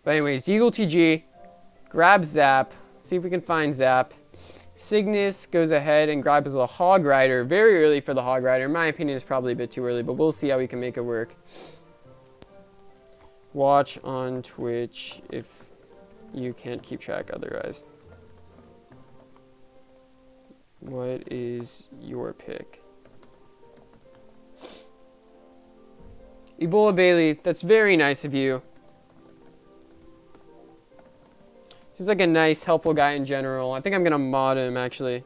But anyways, deagle TG, grab Zap. See if we can find Zap. Signis goes ahead and grabs a Hog Rider. Very early for the Hog Rider. In my opinion, it's probably a bit too early, but we'll see how we can make it work. Watch on Twitch if you can't keep track otherwise. What is your pick? Ebola Bailey, that's very nice of you. Seems like a nice, helpful guy in general. I think I'm going to mod him, actually.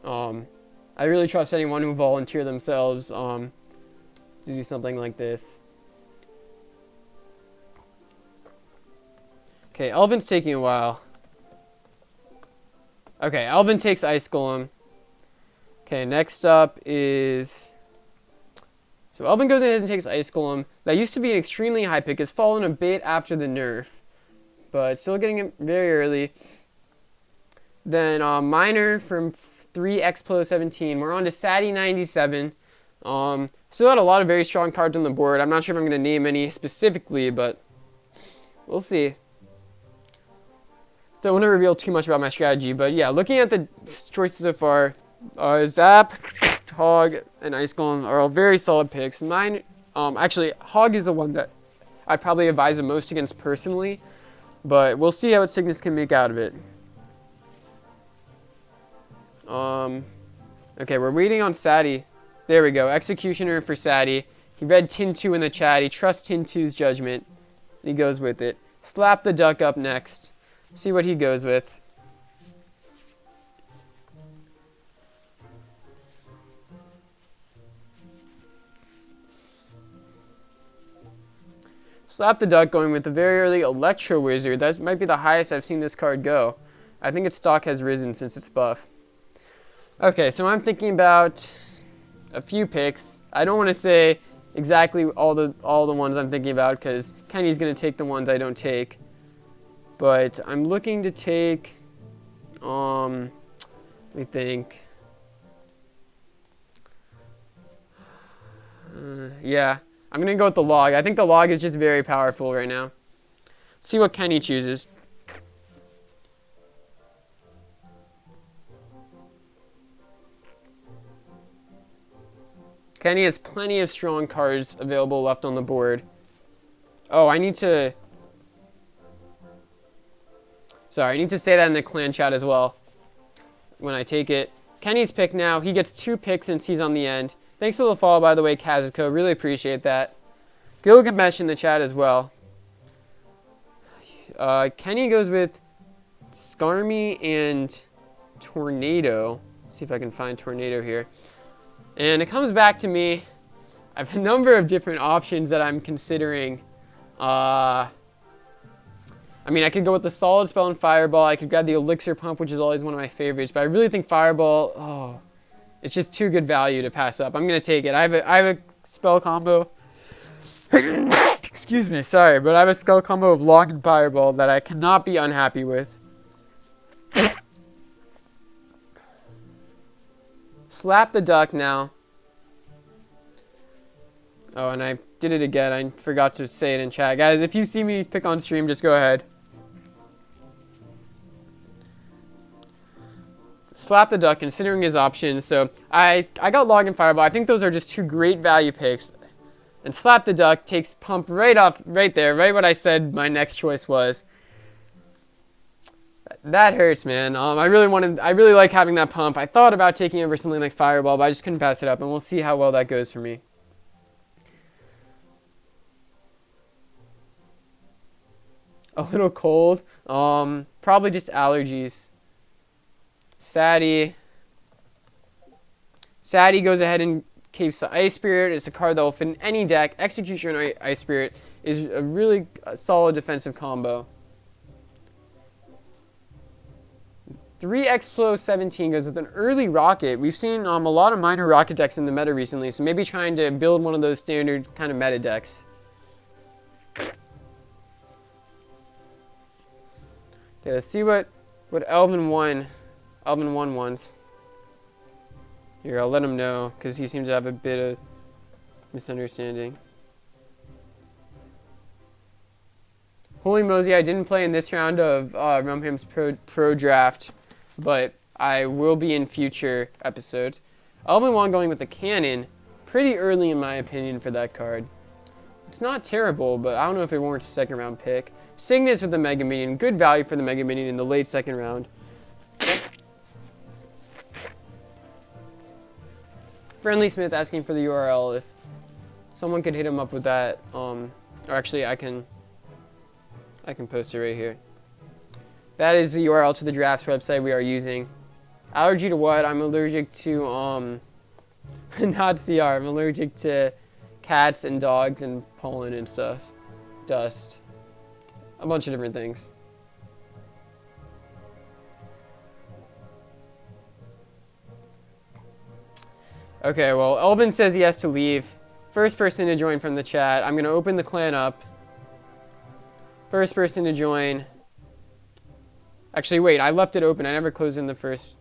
I really trust anyone who volunteer themselves to do something like this. Okay, Elvin's taking a while. Okay, Elvin takes Ice Golem. Okay, next up is... So Elvin goes ahead and takes Ice Golem. That used to be an extremely high pick. It's fallen a bit after the nerf, but still getting it very early. Then Miner from 3Explo17. We're on to Sadie 97. Still had a lot of very strong cards on the board. I'm not sure if I'm going to name any specifically, but we'll see. Don't want to reveal too much about my strategy, but yeah, looking at the choices so far, Zap, Hog, and Ice Golem are all very solid picks. Mine, actually, Hog is the one that I'd probably advise the most against personally, but we'll see how what Signis can make out of it. Okay, we're waiting on Sadie. There we go, Executioner for Sadie. He read Tin2 in the chat. He trusts Tin2's judgment. He goes with it. Slap the Duck up next. See what he goes with. Slap the Duck going with the very early Electro Wizard. That might be the highest I've seen this card go. I think its stock has risen since its buff. Okay, so I'm thinking about a few picks. I don't want to say exactly all the ones I'm thinking about because Kenny's going to take the ones I don't take. But I'm looking to take, let me think. Yeah, I'm going to go with the Log. I think the Log is just very powerful right now. Let's see what Kenny chooses. Kenny has plenty of strong cards available left on the board. Oh, I need to... Sorry, I need to say that in the clan chat as well when I take it. Kenny's pick now. He gets 2 picks since he's on the end. Thanks for the follow, by the way, Kazuko. Really appreciate that. Gilgamesh in the chat as well. Kenny goes with Skarmy and Tornado. Let's see if I can find Tornado here. And it comes back to me. I have a number of different options that I'm considering. I mean, I could go with the Solid Spell and Fireball. I could grab the Elixir Pump, which is always one of my favorites. But I really think Fireball, oh, it's just too good value to pass up. I'm going to take it. I have a spell combo. Excuse me, sorry. But I have a spell combo of Log and Fireball that I cannot be unhappy with. Slap the Duck now. Oh, and I did it again. I forgot to say it in chat. Guys, if you see me pick on stream, just go ahead. Slap the Duck, considering his options. So I got Log and Fireball. I think those are just 2 great value picks. And Slap the Duck takes Pump right there, right what I said my next choice was. That hurts, man. I really like having that Pump. I thought about taking over something like Fireball, but I just couldn't pass it up, and we'll see how well that goes for me. A little cold. Probably just allergies. Sadie goes ahead and keeps the Ice Spirit. It's a card that will fit in any deck. Execution or Ice Spirit is a really solid defensive combo. 3Explo17 goes with an early Rocket. We've seen a lot of minor Rocket decks in the meta recently, so maybe trying to build one of those standard kind of meta decks. Okay, let's see what Elvin 1 wants. Here, I'll let him know, because he seems to have a bit of misunderstanding. Holy mosey, I didn't play in this round of Rumham's Pro Draft, but I will be in future episodes. Elvin Wong going with the cannon, pretty early in my opinion for that card. It's not terrible, but I don't know if it warrants a second round pick. Signis with the Mega Minion, good value for the Mega Minion in the late second round. Friendly Smith asking for the URL if someone could hit him up with that. Or actually, I can post it right here. That is the URL to the drafts website we are using. Allergy to what? I'm allergic to not CR. I'm allergic to cats and dogs and pollen and stuff. Dust. A bunch of different things. Okay, well, Elvin says he has to leave. First person to join from the chat. I'm going to open the clan up. First person to join. Actually, wait, I left it open. I never closed in the first.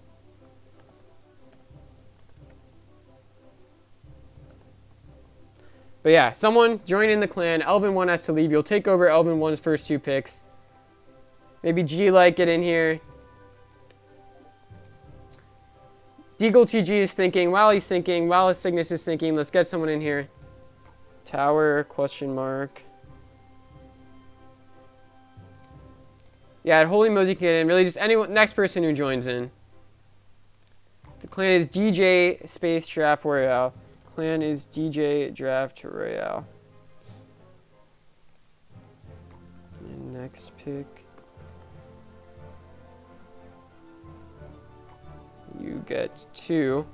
But yeah, someone join in the clan. Elvin 1 has to leave. You'll take over Elvin 1's first 2 picks. Maybe G-Like get in here. Deagle TG is thinking. While he's thinking, while Signis is thinking, let's get someone in here. Tower, question mark. Yeah, Holy Mosey Cannon. Really just anyone, next person who joins in. The clan is DJ Space Draft Royale. Clan is DJ Draft Royale. And next pick. You get 2.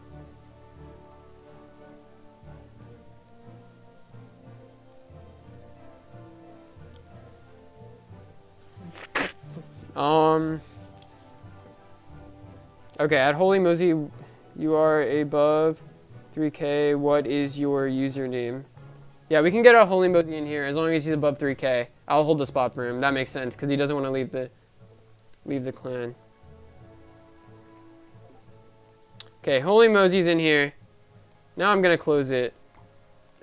Okay, at Holy Mosey, you are above 3K. What is your username? Yeah, we can get our Holy Mosey in here as long as he's above 3K. I'll hold the spot for him. That makes sense because he doesn't want to leave the clan. Okay, Holy Mosey's in here. Now I'm gonna close it.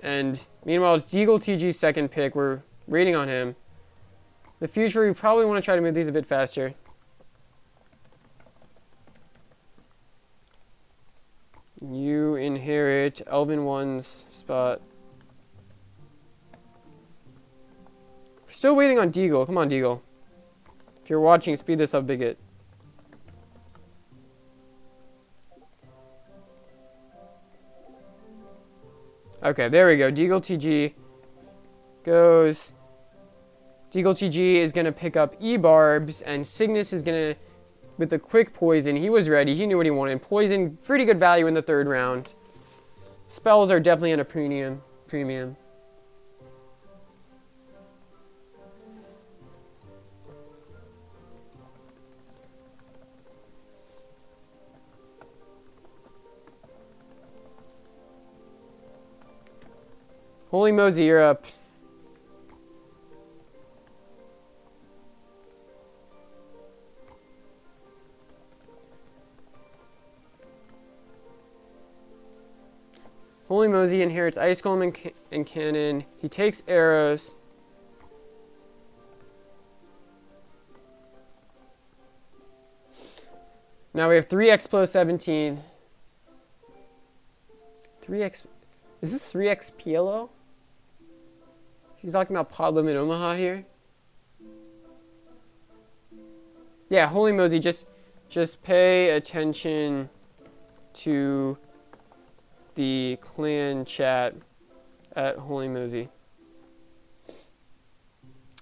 And meanwhile, it's Deagle TG's second pick. We're waiting on him. In the future, we probably want to try to move these a bit faster. You inherit Elvin 1's spot. We're still waiting on Deagle. Come on, Deagle. If you're watching, speed this up, Bigot. Okay, there we go. Deagle TG goes. Deagle TG is going to pick up E-Barbs, and Signis is going to, with the quick poison, he was ready. He knew what he wanted. Poison, pretty good value in the third round. Spells are definitely at a premium. Holy Mosey, you're up. Holy Mosey inherits Ice Golem and Cannon. He takes arrows. Now we have 3x plus 17. 3x. Is this 3x PLO? He's talking about Pod Limit Omaha here. Yeah, Holy Mosey, just pay attention to the clan chat at Holy Mosey.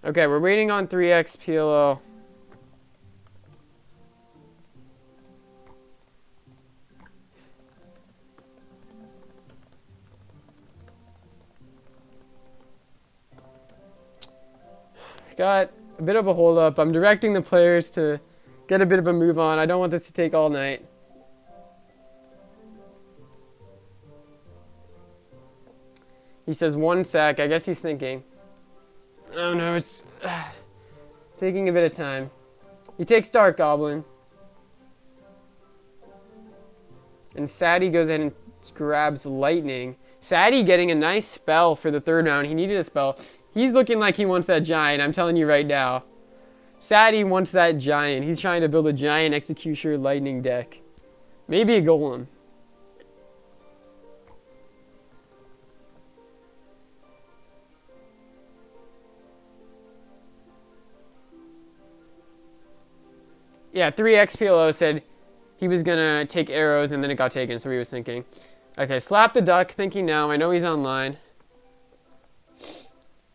Okay, we're waiting on 3x PLO. Got a bit of a hold up. I'm directing the players to get a bit of a move on. I don't want this to take all night. He says 1 sec. I guess he's thinking. Oh no, it's taking a bit of time. He takes Dark Goblin. And Sadie goes ahead and grabs Lightning. Sadie getting a nice spell for the third round. He needed a spell. He's looking like he wants that giant, I'm telling you right now. Sadie wants that giant. He's trying to build a giant Executioner Lightning deck. Maybe a Golem. Yeah, 3XPLO said he was going to take arrows and then it got taken, so he was thinking. Okay, Slap the Duck, thinking now. I know he's online.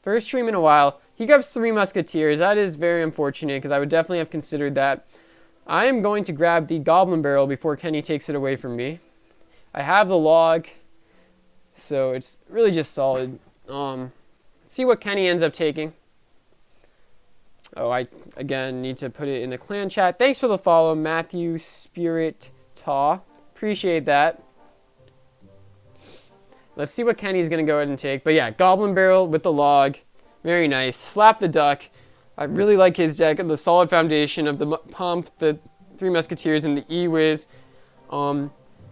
First stream in a while. He grabs 3 Musketeers. That is very unfortunate because I would definitely have considered that. I am going to grab the Goblin Barrel before Kenny takes it away from me. I have the log, so it's really just solid. See what Kenny ends up taking. Oh, I, again, need to put it in the clan chat. Thanks for the follow, Matthew Spirit Taw. Appreciate that. Let's see what Kenny's going to go ahead and take. But yeah, Goblin Barrel with the log. Very nice. Slap the Duck. I really like his deck. The solid foundation of the Pump, the 3 Musketeers, and the E-Wiz.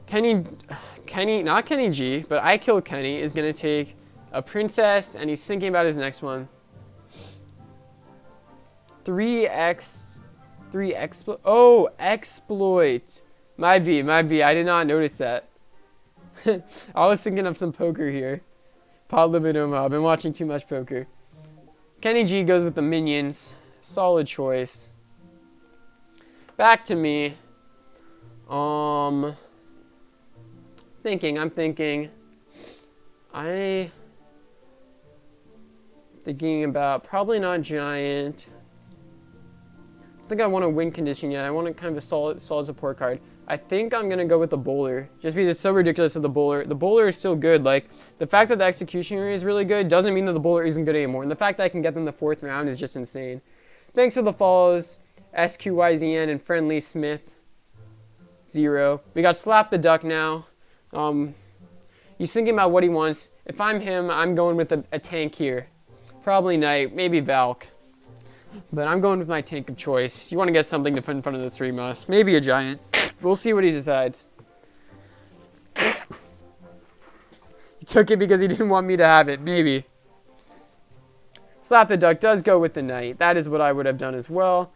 Kenny, not Kenny G, but I Kill Kenny is going to take a Princess, and he's thinking about his next one. 3X, oh, Exploit. Might be. I did not notice that. I was thinking of some poker here. Pod Libidoma. I've been watching too much poker. Kenny G goes with the Minions. Solid choice. Back to me. I'm thinking. Thinking about probably not Giant. I think I want a win condition yet. I want kind of a solid support card. I think I'm going to go with the Bowler. Just because it's so ridiculous that the Bowler. The Bowler is still good. Like, the fact that the Executioner is really good doesn't mean that the Bowler isn't good anymore. And the fact that I can get them the 4th round is just insane. Thanks for the follows. SQYZN and Friendly Smith. 0. We got Slap the Duck now. He's thinking about what he wants. If I'm him, I'm going with a tank here. Probably Knight. Maybe Valk. But I'm going with my tank of choice. You want to get something to put in front of the 3 Mus. Maybe a Giant. We'll see what he decides. He took it because he didn't want me to have it. Maybe. Slap the Duck does go with the Knight. That is what I would have done as well.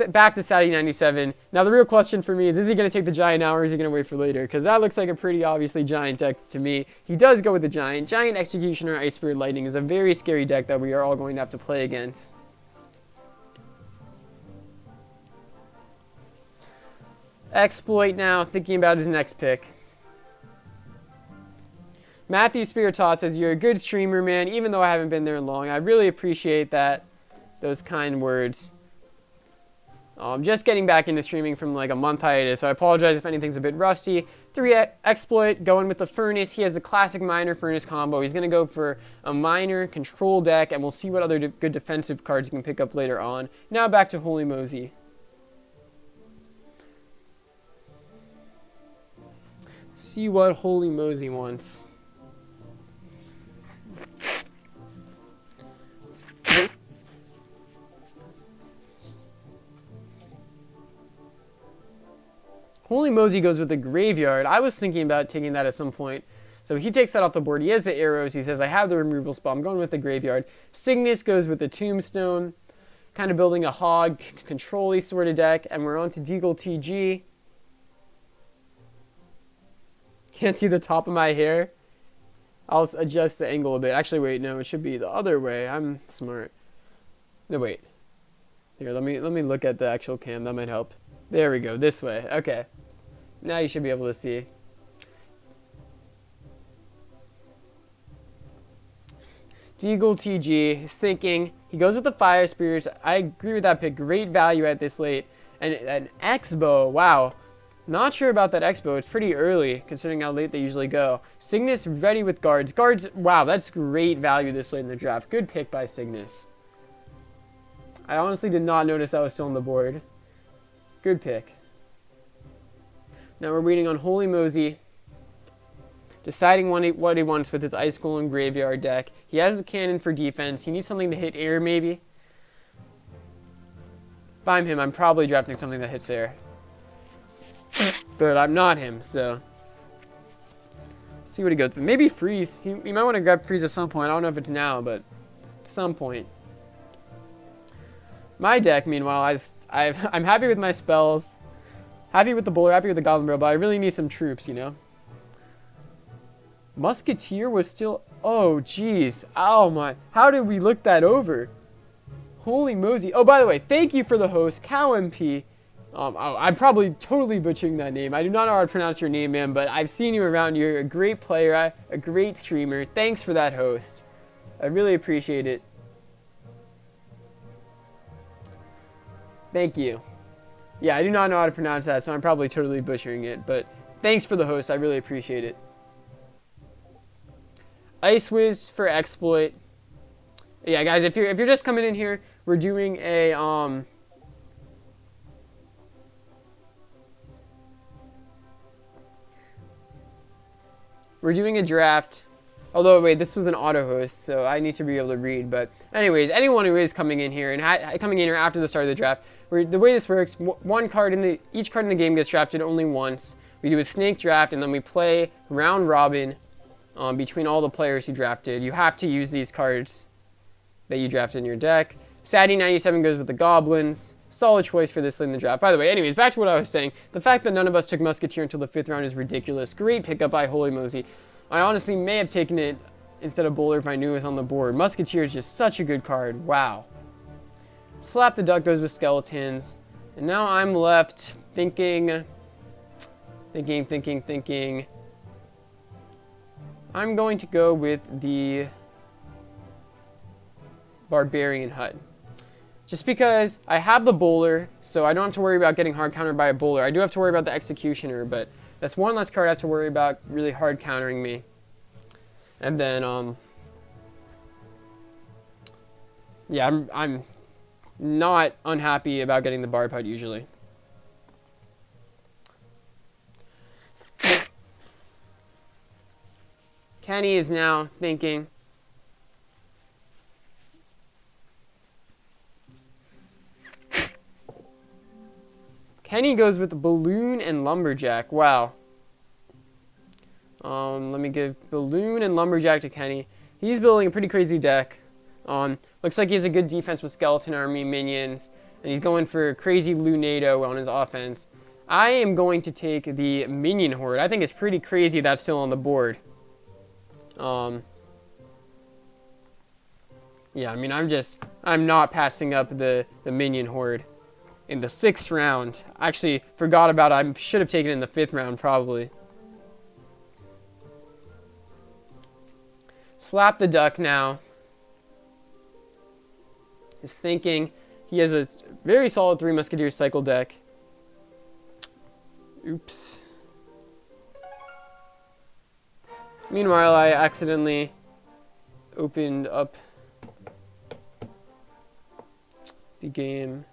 Back to Sadie 97. Now the real question for me is he going to take the Giant now or is he going to wait for later? Because that looks like a pretty obviously Giant deck to me. He does go with the Giant. Giant Executioner Ice Spirit Lightning is a very scary deck that we are all going to have to play against. Exploit now, thinking about his next pick. Matthew Spiritas says, you're a good streamer, man, even though I haven't been there long. I really appreciate that, those kind words. Just getting back into streaming from like a month hiatus, so I apologize if anything's a bit rusty. 3 Exploit, going with the Furnace. He has a classic Miner Furnace combo. He's going to go for a Miner control deck, and we'll see what other good defensive cards he can pick up later on. Now back to Holy Mosey. See what Holy Mosey wants. Holy Mosey goes with the Graveyard. I was thinking about taking that at some point. So he takes that off the board. He has the arrows. He says, I have the removal spell. I'm going with the Graveyard. Signis goes with the Tombstone. Kind of building a hog control-y sort of deck. And we're on to Deagle TG. Can't see the top of my hair. I'll adjust the angle a bit. Actually, wait, no, it should be the other way. I'm smart. No, wait. Here, let me look at the actual cam. That might help. There we go. This way. Okay. Now you should be able to see. Deagle TG is thinking. He goes with the Fire Spirits. I agree with that pick. Great value at this late. And an X-Bow. Wow. Not sure about that Expo. It's pretty early, considering how late they usually go. Signis ready with guards. Guards, wow, that's great value this late in the draft. Good pick by Signis. I honestly did not notice that was still on the board. Good pick. Now we're waiting on Holy Mosey. Deciding what he wants with his Ice Golem Graveyard deck. He has a cannon for defense. He needs something to hit air, maybe. If I'm him, I'm probably drafting something that hits air. But I'm not him, so see what he goes with. Maybe Freeze. He might want to grab Freeze at some point. I don't know if it's now, but at some point. My deck, meanwhile, I'm happy with my spells, happy with the bowler, happy with the goblin barrel, but I really need some troops, you know? Musketeer was still... Oh, jeez. Oh, my. How did we look that over? Holy mosey. Oh, by the way, thank you for the host, Cow MP. I'm probably totally butchering that name. I do not know how to pronounce your name, man, but I've seen you around. You're a great player, a great streamer. Thanks for that host. I really appreciate it. Thank you. Yeah, I do not know how to pronounce that, so I'm probably totally butchering it, but thanks for the host. I really appreciate it. Ice Whiz for exploit. Yeah, guys, if you're just coming in here, we're doing a draft. Although, wait, this was an auto host, so I need to be able to read. But anyways, anyone who is coming in here and coming in here after the start of the draft, the way this works, each card in the game gets drafted only once. We do a snake draft, and then we play round robin between all the players who drafted. You have to use these cards that you drafted in your deck. Sadie 97 goes with the goblins. Solid choice for this late in the draft. By the way, anyways, back to what I was saying. The fact that none of us took Musketeer until the 5th round is ridiculous. Great pickup by Holy Mosey. I honestly may have taken it instead of Bowler if I knew it was on the board. Musketeer is just such a good card. Wow. Slap the Duck goes with skeletons. And now I'm left thinking. I'm going to go with the Barbarian Hut. Just because I have the Bowler, so I don't have to worry about getting hard countered by a Bowler. I do have to worry about the Executioner, but that's one less card I have to worry about really hard countering me. And then, yeah, I'm not unhappy about getting the Barb Hut usually. Kenny is now thinking. Kenny goes with the Balloon and Lumberjack. Wow. Let me give Balloon and Lumberjack to Kenny. He's building a pretty crazy deck. Looks like he has a good defense with Skeleton Army minions. And he's going for crazy Lunado on his offense. I am going to take the Minion Horde. I think it's pretty crazy that's still on the board. Yeah, I mean, I'm not passing up the Minion Horde. In the 6th round. I actually forgot about it. I should have taken it in the 5th round, probably. Slap the Duck now. Is thinking. He has a very solid 3 Musketeers cycle deck. Oops. Meanwhile, I accidentally opened up the game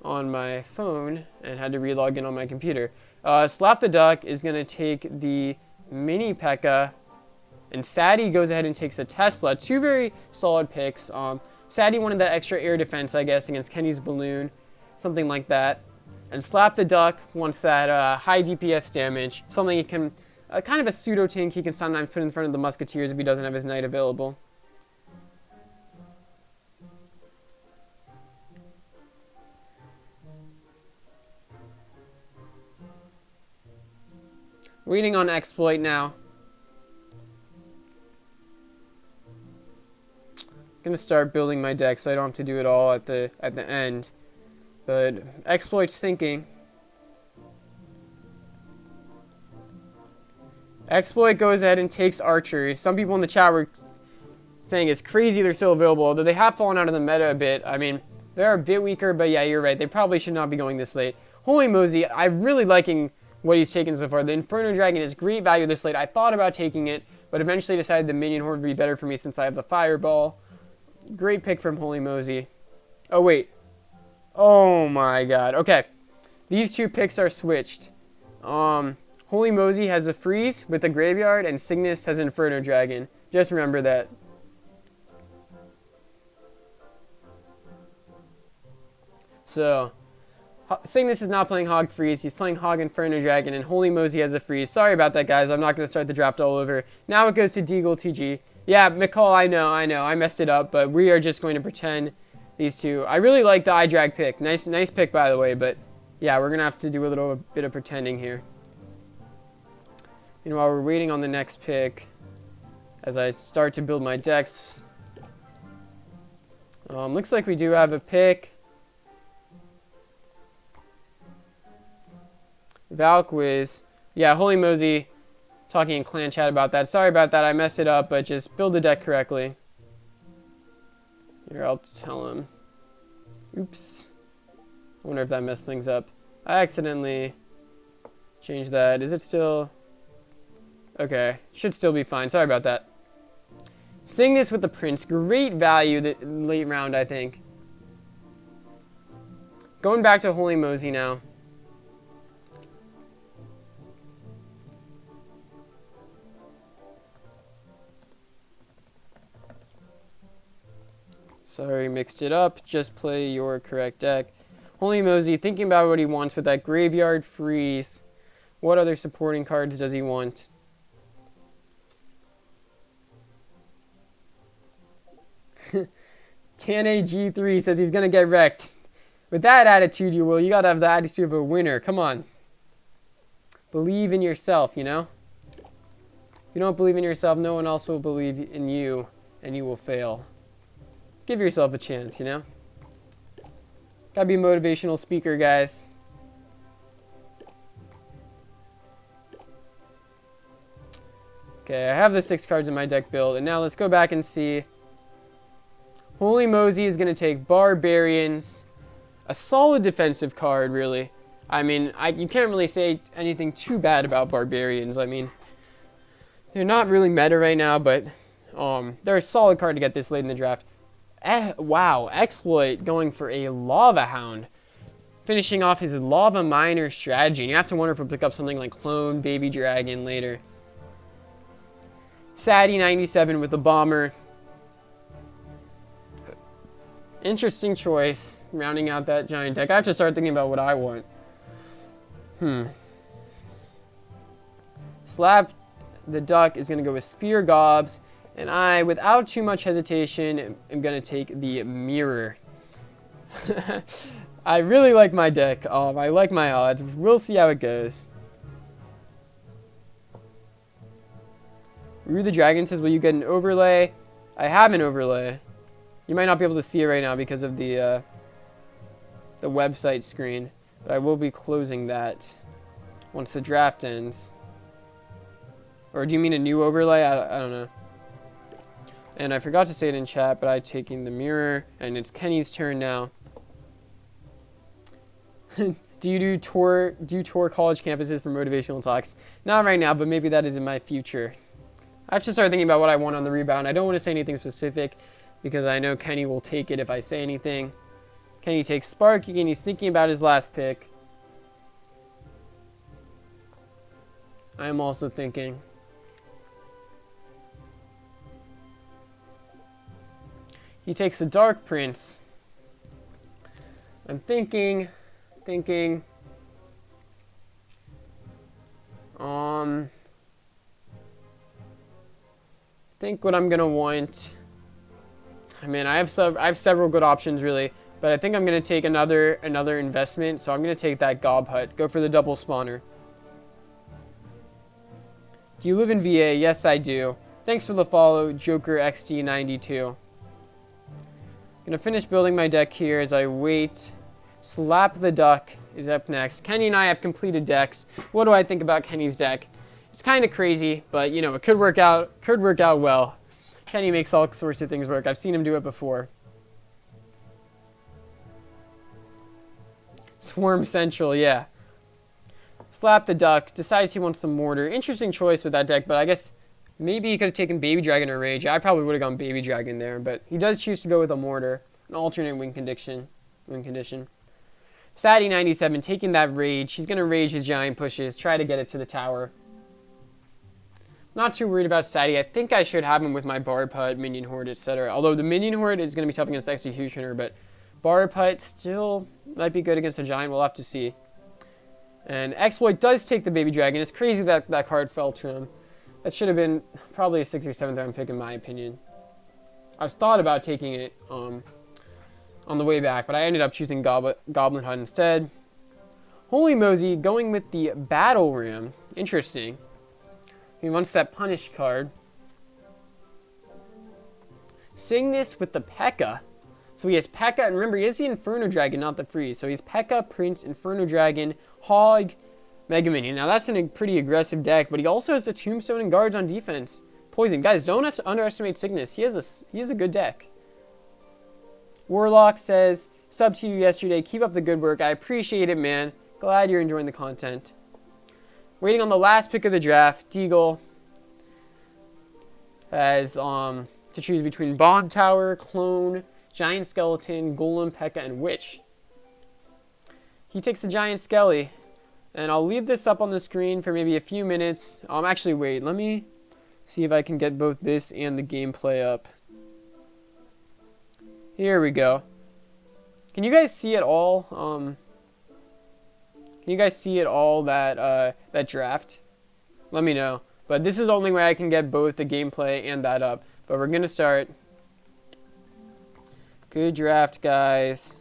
on my phone and had to relog in on my computer. Slap the Duck is going to take the Mini P.E.K.K.A. and Sadie goes ahead and takes a Tesla. 2 very solid picks. Sadie wanted that extra air defense, I guess, against Kenny's Balloon. Something like that. And Slap the Duck wants that high DPS damage. Something he can... kind of a pseudo-tank he can sometimes put in front of the Musketeers if he doesn't have his Knight available. Waiting on exploit now. Gonna start building my deck so I don't have to do it all at the end. But exploit's thinking. Exploit goes ahead and takes Archer. Some people in the chat were saying it's crazy they're still available, although they have fallen out of the meta a bit. I mean, they're a bit weaker, but yeah, you're right. They probably should not be going this late. Holy Mosey, I'm really liking what he's taken so far. The Inferno Dragon is great value this late. I thought about taking it, but eventually decided the Minion Horde would be better for me since I have the Fireball. Great pick from Holy Mosey. Oh, wait. Oh, my God. Okay. These 2 picks are switched. Holy Mosey has a Freeze with a Graveyard, and Signis has Inferno Dragon. Just remember that. So, Signis is not playing Hog Freeze. He's playing Hog Inferno Dragon, and Holy Mosey has a Freeze. Sorry about that, guys. I'm not going to start the draft all over. Now it goes to Deagle TG. Yeah, McCall, I know. I messed it up, but we are just going to pretend these two. I really like the iDrag pick. Nice pick, by the way, but yeah, we're going to have to do a little bit of pretending here. Meanwhile, we're waiting on the next pick as I start to build my decks. Looks like we do have a pick. Valquiz. Yeah, Holy Mosey talking in clan chat about that. Sorry about that. I messed it up, but just build the deck correctly. Here, I'll tell him. Oops. I wonder if that messed things up. I accidentally changed that. Is it still... Okay. Should still be fine. Sorry about that. Signis with the Prince. Great value late round, I think. Going back to Holy Mosey now. Sorry, mixed it up. Just play your correct deck. Holy Mosey, thinking about what he wants with that Graveyard Freeze. What other supporting cards does he want? Tane G3 says he's going to get wrecked. With that attitude, you gotta have the attitude of a winner. Come on. Believe in yourself, you know? If you don't believe in yourself, no one else will believe in you, and you will fail. Give yourself a chance, you know? Gotta be a motivational speaker, guys. Okay, I have the 6 cards in my deck built, and now let's go back and see. Holy Mosey is going to take Barbarians. A solid defensive card, really. I mean, you can't really say anything too bad about Barbarians. I mean, they're not really meta right now, but they're a solid card to get this late in the draft. Wow, Exploit going for a Lava Hound. Finishing off his Lava Miner strategy. And you have to wonder if we'll pick up something like Clone, Baby Dragon later. Sadie 97 with the Bomber. Interesting choice, rounding out that giant deck. I have to start thinking about what I want. Slap the Duck is going to go with Spear Gobs. And I, without too much hesitation, am going to take the Mirror. I really like my deck. I like my odds. We'll see how it goes. Rue the Dragon says, will you get an overlay? I have an overlay. You might not be able to see it right now because of the website screen, but I will be closing that once the draft ends. Or do you mean a new overlay? I don't know. And I forgot to say it in chat, but I'm taking the Mirror, and it's Kenny's turn now. Do you tour college campuses for motivational talks? Not right now, but maybe that is in my future. I have to start thinking about what I want on the rebound. I don't want to say anything specific, because I know Kenny will take it if I say anything. Kenny takes Sparky, and he's thinking about his last pick. I am also thinking. He takes a Dark Prince. I'm thinking. Think what I'm gonna want. I mean, I have several good options really, but I think I'm gonna take another investment. So I'm gonna take that Gob Hut. Go for the double spawner. Do you live in VA? Yes, I do. Thanks for the follow, Joker XD92. Gonna finish building my deck here as I wait. Slap the Duck is up next. Kenny and I have completed decks. What do I think about Kenny's deck? It's kind of crazy, but you know, it could work out well. Kenny makes all sorts of things work. I've seen him do it before. Swarm Central, yeah. Slap the Duck. Decides he wants some Mortar. Interesting choice with that deck, but I guess maybe he could have taken Baby Dragon or Rage. I probably would have gone Baby Dragon there, but he does choose to go with a Mortar. An alternate win condition. Sadie 97 taking that Rage. He's going to Rage his Giant Pushes. Try to get it to the tower. Not too worried about Sadie. I think I should have him with my Barb Hut, Minion Horde, etc. Although the Minion Horde is going to be tough against Executioner, but Barb Hut still might be good against a Giant. We'll have to see. And Exploit does take the Baby Dragon. It's crazy that that card fell to him. That should have been probably a 6th or 7th round pick in my opinion. I was thought about taking it on the way back, but I ended up choosing Goblin Hut instead. Holy Mosey going with the Battle Ram. Interesting. He wants that punish card. Signis with the P.E.K.K.A. So he has P.E.K.K.A. and remember he has the Inferno Dragon, not the freeze. So he's P.E.K.K.A, Prince, Inferno Dragon, Hog, Mega Minion. Now that's a pretty aggressive deck, but he also has the Tombstone and Guards on defense. Poison. Guys, don't underestimate Signis. He has a good deck. Warlock says, sub to you yesterday. Keep up the good work. I appreciate it, man. Glad you're enjoying the content. Waiting on the last pick of the draft. Deagle has to choose between Bomb Tower, Clone, Giant Skeleton, Golem, P.E.K.K.A, and Witch. He takes the Giant Skelly. And I'll leave this up on the screen for maybe a few minutes. Actually, wait. Let me see if I can get both this and the gameplay up. Here we go. Can you guys see it all? Can you guys see it all, that draft? Let me know. But this is the only way I can get both the gameplay and that up. But we're going to start. Good draft, guys.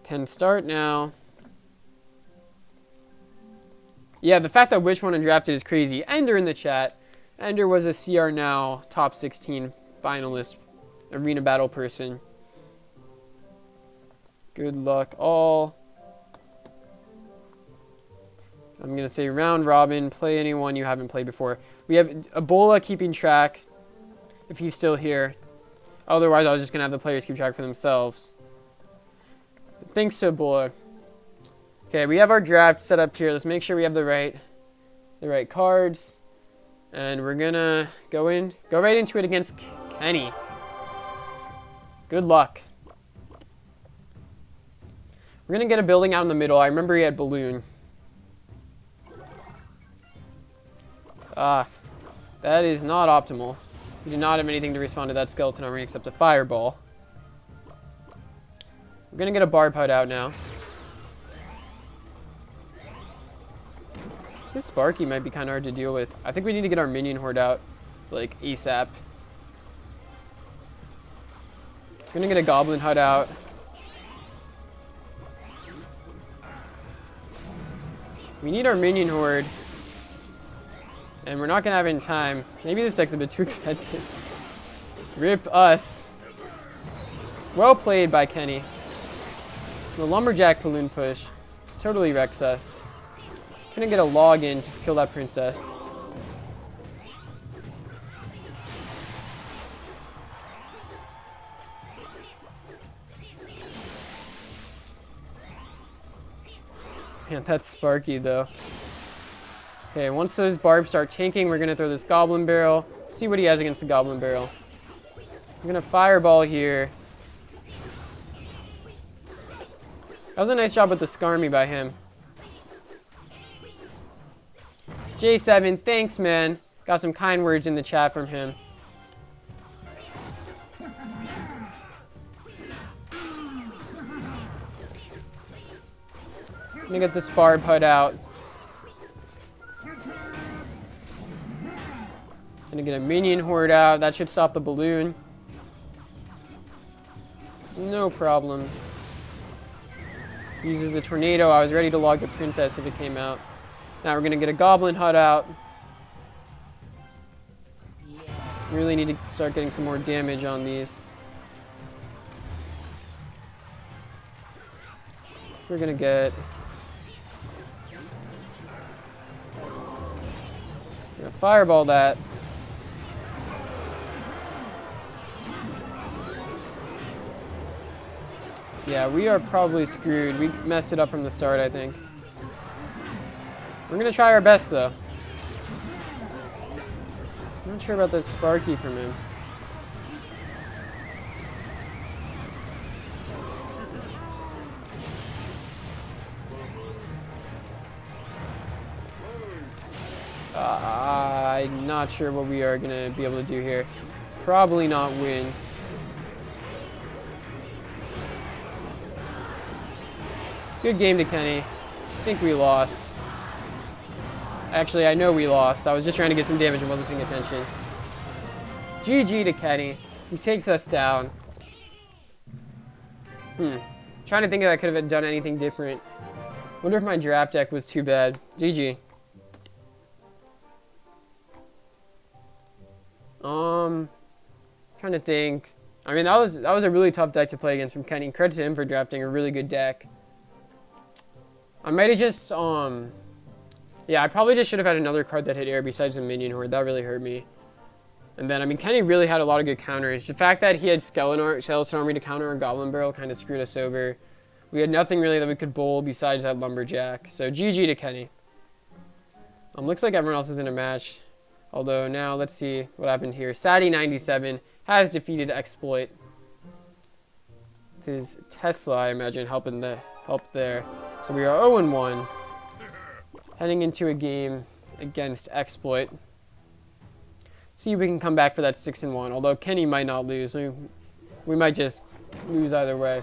Can start now. Yeah, the fact that which one undrafted is crazy. Ender in the chat. Ender was a CR Now top 16 finalist arena battle person. Good luck all. I'm going to say round robin. Play anyone you haven't played before. We have Ebola keeping track if he's still here. Otherwise, I was just going to have the players keep track for themselves. Thanks to Ebola. Okay, we have our draft set up here. Let's make sure we have the right cards. And we're going to go right into it against Kenny. Good luck. We're going to get a building out in the middle. I remember he had Balloon. That is not optimal. We do not have anything to respond to that skeleton army except a fireball. We're going to get a Barb Hut out now. This Sparky might be kind of hard to deal with. I think we need to get our minion horde out, like, ASAP. We're going to get a Goblin Hut out. We need our minion horde. And we're not going to have it in time. Maybe this deck's a bit too expensive. Rip us. Well played by Kenny. The Lumberjack Balloon push. It's totally wrecks us. Gonna get a log in to kill that princess. Man, that's Sparky though. Okay, once those barbs start tanking, we're gonna throw this Goblin Barrel. See what he has against the Goblin Barrel. I'm gonna Fireball here. That was a nice job with the Skarmy by him. J7, thanks, man. Got some kind words in the chat from him. Gonna get this Barb Hut out. Gonna get a minion horde out. That should stop the balloon. No problem. Uses the tornado. I was ready to log the princess if it came out. Now we're going to get a Goblin Hut out. Really need to start getting some more damage on these. We're going to get... Gonna Fireball that. Yeah, we are probably screwed. We messed it up from the start, I think. We're going to try our best, though. I'm not sure about this Sparky from him. I'm not sure what we are going to be able to do here. Probably not win. Good game to Kenny. I think we lost. Actually, I know we lost. I was just trying to get some damage and wasn't paying attention. GG to Kenny. He takes us down. Trying to think if I could have done anything different. Wonder if my draft deck was too bad. GG. Trying to think. I mean, that was a really tough deck to play against from Kenny. Credit to him for drafting a really good deck. I might have just, yeah, I probably just should have had another card that hit air besides the minion horde. That really hurt me. And then, I mean, Kenny really had a lot of good counters. The fact that he had Skeleton Army to counter a Goblin Barrel kind of screwed us over. We had nothing really that we could bowl besides that Lumberjack. So, GG to Kenny. Looks like everyone else is in a match. Although, now, let's see what happened here. Saddy97 has defeated Exploit. His Tesla, I imagine, help there. So, we are 0-1. Heading into a game against Exploit. See if we can come back for that 6-1. Although Kenny might not lose. We might just lose either way.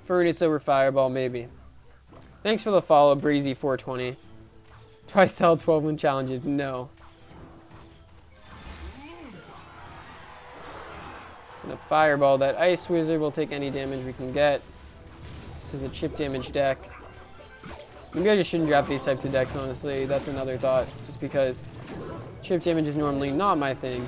Furnace over Fireball, maybe. Thanks for the follow, Breezy420. Do I sell 12-win challenges? No. Gonna Fireball that Ice Wizard. We'll take any damage we can get. This is a chip damage deck. Maybe I just shouldn't draft these types of decks, honestly. That's another thought. Just because chip damage is normally not my thing.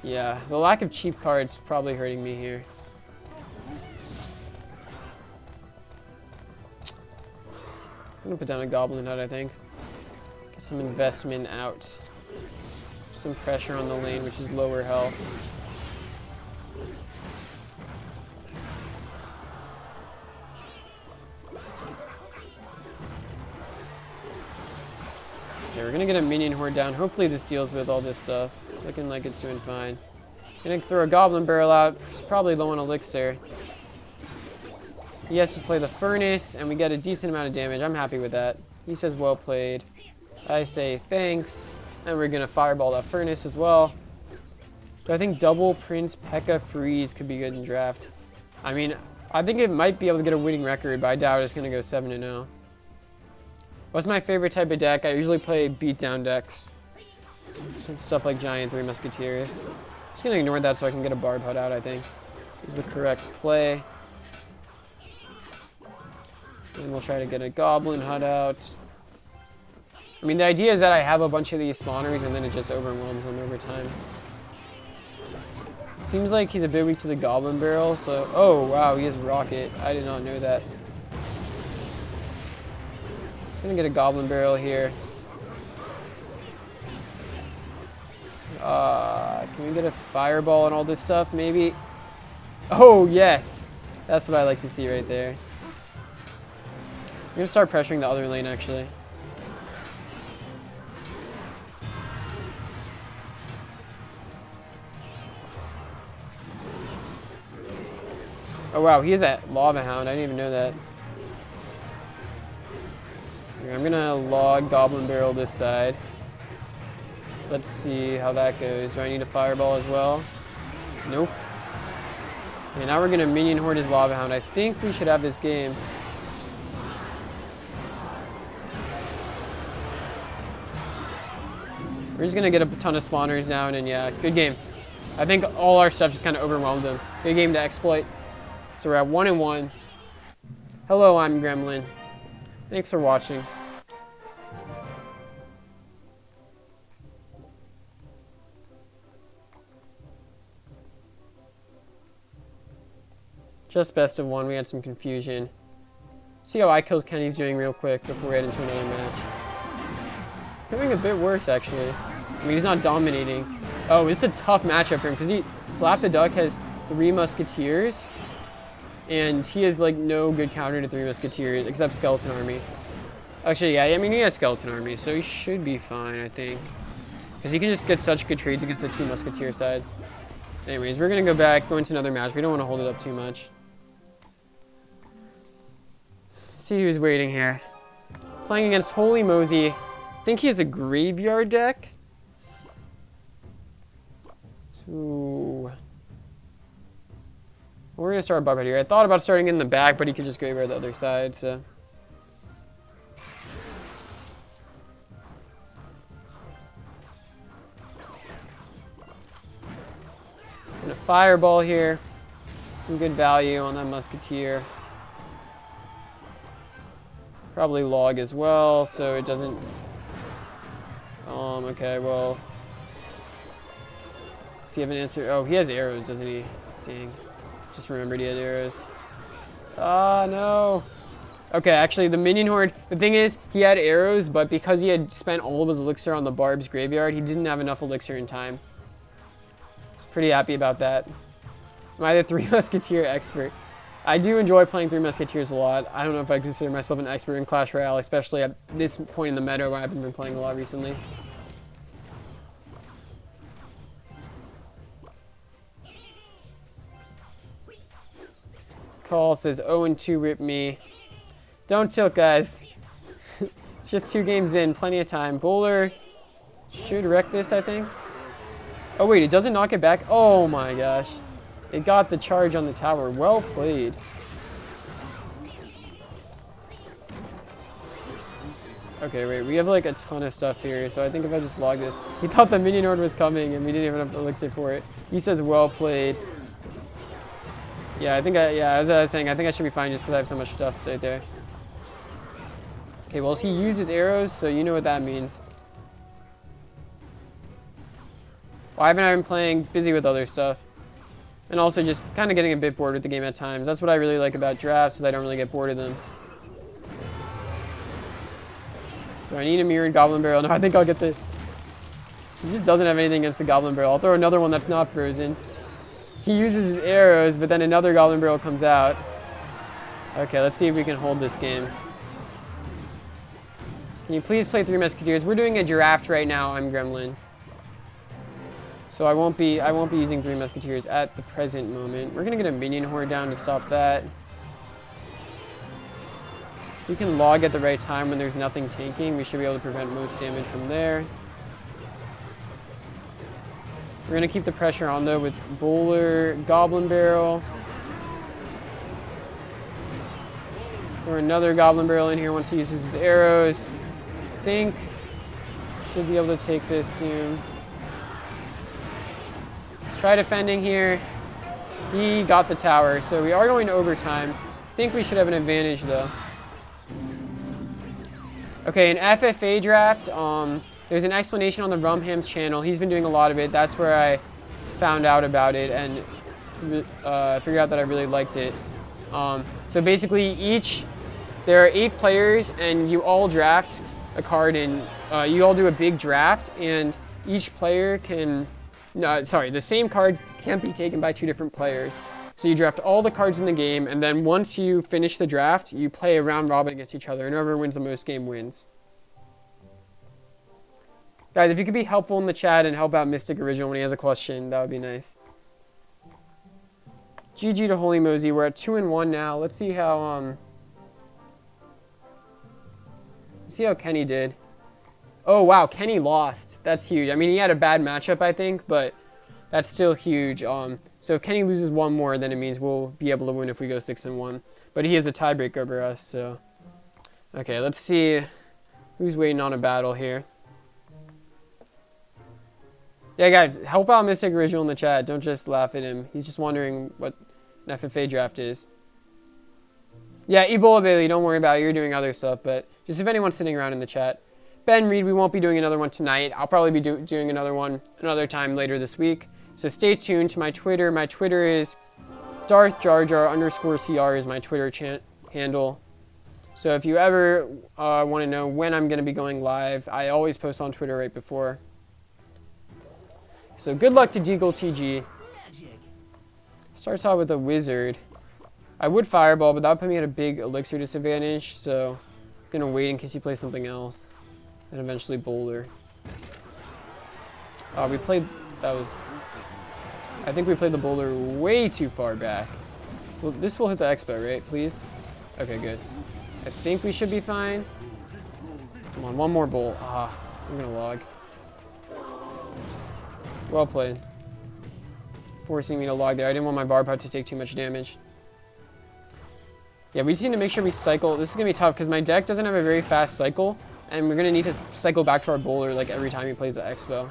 Yeah, the lack of cheap cards is probably hurting me here. I'm gonna put down a Goblin Hut, I think. Get some investment out. Some pressure on the lane, which is lower health. Okay, we're gonna get a minion horde down. Hopefully this deals with all this stuff. Looking like it's doing fine. Gonna throw a Goblin Barrel out. It's probably low on elixir. He has to play the Furnace, and we get a decent amount of damage. I'm happy with that. He says, well played. I say, thanks. And we're gonna Fireball that Furnace as well. But I think double Prince P.E.K.K.A. Freeze could be good in draft. I mean, I think it might be able to get a winning record, but I doubt it's gonna go 7-0. What's my favorite type of deck? I usually play beatdown decks. Some stuff like Giant Three Musketeers. Just gonna ignore that so I can get a Barb Hut out, I think. Is the correct play. And we'll try to get a Goblin Hut out. I mean, the idea is that I have a bunch of these spawners and then it just overwhelms them over time. Seems like he's a bit weak to the Goblin Barrel, so... Oh, wow, he has Rocket. I did not know that. Gonna get a Goblin Barrel here. Can we get a Fireball and all this stuff, maybe? Oh, yes! That's what I like to see right there. I'm gonna start pressuring the other lane, actually. Oh, wow, he has a Lava Hound. I didn't even know that. I'm gonna log Goblin Barrel this side. Let's see how that goes. Do I need a Fireball as well? Nope. Okay, now we're gonna Minion Horde his Lava Hound. I think we should have this game. We're just gonna get a ton of spawners down, and yeah, good game. I think all our stuff just kind of overwhelmed him. Good game to Exploit. So we're at 1-1. Hello, I'm Gremlin. Thanks for watching. Just best of one. We had some confusion. See how I killed Kenny's doing real quick before we head into another match. Doing a bit worse, actually. I mean, he's not dominating. Oh, it's a tough matchup for him because Slap the Duck has 3 Musketeers, and he has like no good counter to 3 Musketeers except Skeleton Army. Actually, yeah, I mean, he has Skeleton Army, so he should be fine, I think. Because he can just get such good trades against the 2 Musketeer side. Anyways, we're going to go into another match. We don't want to hold it up too much. Let's see who's waiting here. Playing against Holy Mosy. I think he has a graveyard deck. So We're going to start Buck right here. I thought about starting in the back, but he could just go over the other side, so. And a fireball here. Some good value on that musketeer. Probably log as well, so it doesn't. Okay, well. Does he have an answer? Oh, he has arrows, doesn't he? Dang. Just remembered he had arrows. Ah, no. Okay, actually, the minion horde, the thing is, he had arrows, but because he had spent all of his elixir on the Barb's graveyard, he didn't have enough elixir in time. I was pretty happy about that. Am I the Three Musketeer expert? I do enjoy playing Three Musketeers a lot. I don't know if I consider myself an expert in Clash Royale, especially at this point in the meta where I've been playing a lot recently. Call says 0-2 rip me. Don't tilt, guys. It's just 2 games in, plenty of time. Bowler should wreck this, I think. Oh wait, it doesn't knock it back? Oh my gosh. It got the charge on the tower. Well played. Okay, wait, we have like a ton of stuff here, so I think if I just log this. He thought the minion horde was coming and we didn't have enough elixir for it. He says well played. Yeah, as I was saying, I think I should be fine just because I have so much stuff right there. Okay, well, he uses arrows, so you know what that means. Well, Ivan and I have been playing, busy with other stuff. And also just kind of getting a bit bored with the game at times. That's what I really like about drafts, is I don't really get bored of them. Do I need a mirrored goblin barrel? No, I think I'll get the... He just doesn't have anything against the goblin barrel. I'll throw another one that's not frozen. He uses his arrows, but then another goblin barrel comes out. Okay, let's see if we can hold this game. Can you please play Three Musketeers? We're doing a draft right now. I'm Gremlin. So I won't be using Three Musketeers at the present moment. We're gonna get a minion horde down to stop that. If we can log at the right time when there's nothing tanking, we should be able to prevent most damage from there. We're going to keep the pressure on, though, with Bowler, Goblin Barrel. Throw another Goblin Barrel in here once he uses his arrows. I think should be able to take this soon. Try defending here. He got the tower, so we are going to overtime. I think we should have an advantage, though. Okay, an FFA draft. There's an explanation on the Rumham's channel. He's been doing a lot of it. That's where I found out about it and figured out that I really liked it. So basically, there are 8 players, and you all draft a card, and you all do a big draft, and each player can... the same card can't be taken by 2 different players. So you draft all the cards in the game, and then once you finish the draft, you play a round robin against each other, and whoever wins the most game wins. Guys, if you could be helpful in the chat and help out Mystic Original when he has a question, that would be nice. GG to Holy Mosey. We're at 2-1 now. Let's see how Kenny did. Oh wow, Kenny lost. That's huge. I mean, he had a bad matchup, I think, but that's still huge. So if Kenny loses one more, then it means we'll be able to win if we go 6-1. But he has a tiebreak over us, so. Okay, let's see who's waiting on a battle here. Yeah, guys, help out Mystic Original in the chat. Don't just laugh at him. He's just wondering what an FFA draft is. Yeah, Ebola Bailey, don't worry about it. You're doing other stuff, but just if anyone's sitting around in the chat. Ben Reed, we won't be doing another one tonight. I'll probably be doing another one another time later this week. So stay tuned to my Twitter. My Twitter is Darth Jar Jar _CR is my Twitter handle. So if you ever want to know when I'm going to be going live, I always post on Twitter right before. So good luck to Deagle TG. Starts out with a wizard. I would fireball, but that would put me at a big elixir disadvantage, so I'm going to wait in case he plays something else. And eventually Boulder. I think we played the Boulder way too far back. Well, this will hit the expo, right? Please? Okay, good. I think we should be fine. Come on, one more bowl. I'm going to log. Well played. forcing me to log there. I didn't want my bar pot to take too much damage. Yeah, we just need to make sure we cycle. This is going to be tough because my deck doesn't have a very fast cycle. And we're going to need to cycle back to our bowler like every time he plays the Expo.